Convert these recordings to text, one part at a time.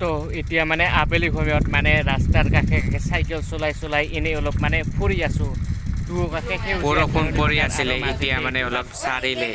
দোস্ত এতিয়া মানে আবেলি সময়ত মানে ৰাস্তাৰ কাষে কাষে চাইকেল চলাই চলাই এনেই অলপ মানে ফুৰি আছো দুয়ো কাষে বৰষুণ পৰি আছিলে এতিয়া মানে অলপ চাৰিলে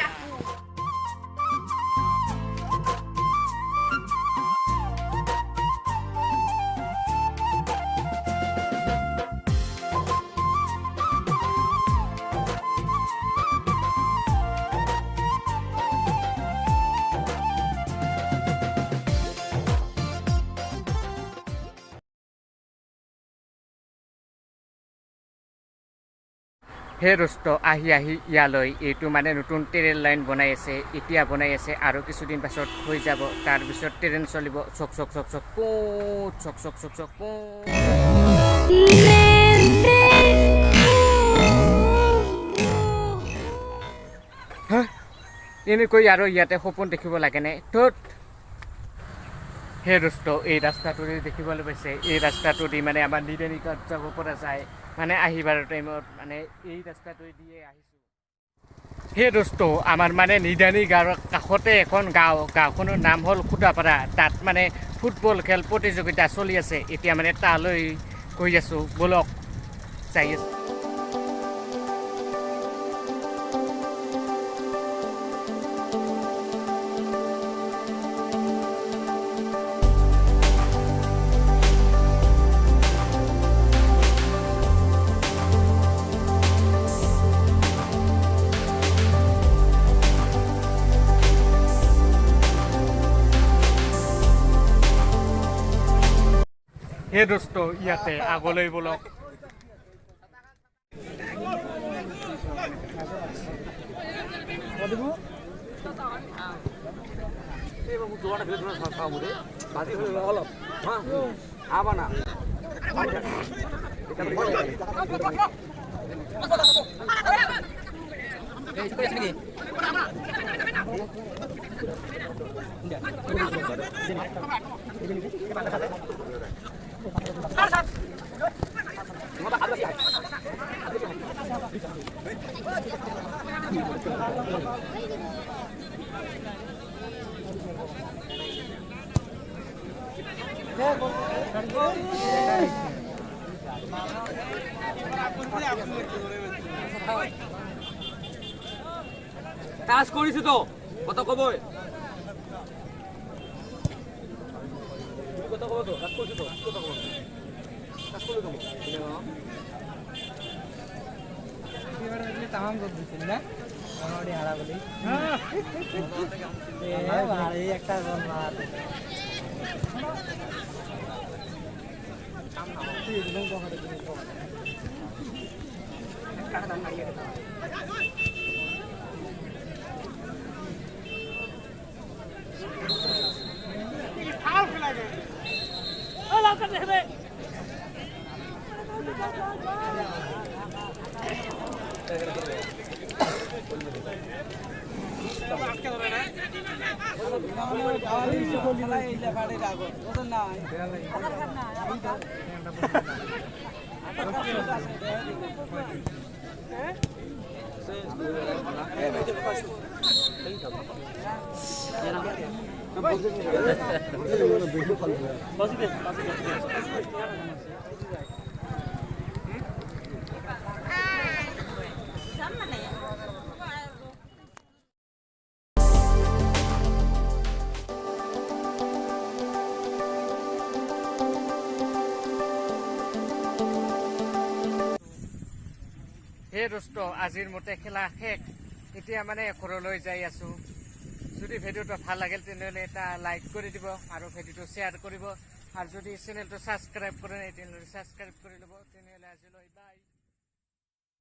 হে দোস্ত আহি ইয়ালৈ এইটো মানে নতুন ট্ৰেইন লাইন বনাই আছে এতিয়া বনাই আছে আৰু কিছুদিন পাছত হৈ যাব তাৰপিছত ট্ৰেইন চলিব চক চক চক চক পুত চক চক চক চক এনেকৈ আৰু ইয়াতে সপোন দেখিব লাগেনে তত হে দোস্ত এই ৰাস্তাটোৰে দেখিবলৈ পাইছে এই ৰাস্তাটোদি মানে আমাৰ নিৰ্ধাৰিত যাব পৰা যায় মানে আহিবাৰ টাইমত মানে এই ৰাস্তাটোৱে দিয়ে আহিছোঁ হে দোস্ত আমাৰ মানে নিৰ্ধাৰিত গাঁৱৰ কাষতে এখন গাঁওখনৰ নাম হ'ল খুটাপাৰা তাত মানে ফুটবল খেল প্ৰতিযোগিতা চলি আছে এতিয়া মানে তালৈ গৈ আছোঁ বলক যাই আছোঁ হে দোস্ত ইয়াতে আগলৈ বলক কাজ কৰিছো তো কত কবই কত কব তো কাজ কৰিছো তো কত কব কাজ কৰি কব তামাম গদ দিছিল না মনডি হারা বলি ভাই একটা গোল মার কাম না তুই একদম কথা দেখি কাটা দাম নাই হে দোস্ত আজিৰ মতে খেলা শেষ এতিয়া মানে ঘৰলৈ যাই আছো যদি ভিডিঅ'টো ভাল লাগিল তেনেহ'লে এটা লাইক কৰি দিব আৰু ভিডিঅ'টো শ্বেয়াৰ কৰিব আৰু যদি চেনেলটো ছাবস্ক্ৰাইব কৰে নাই তেনেহ'লে ছাবস্ক্ৰাইব কৰি ল'ব তেনেহ'লে আজিলৈ বাই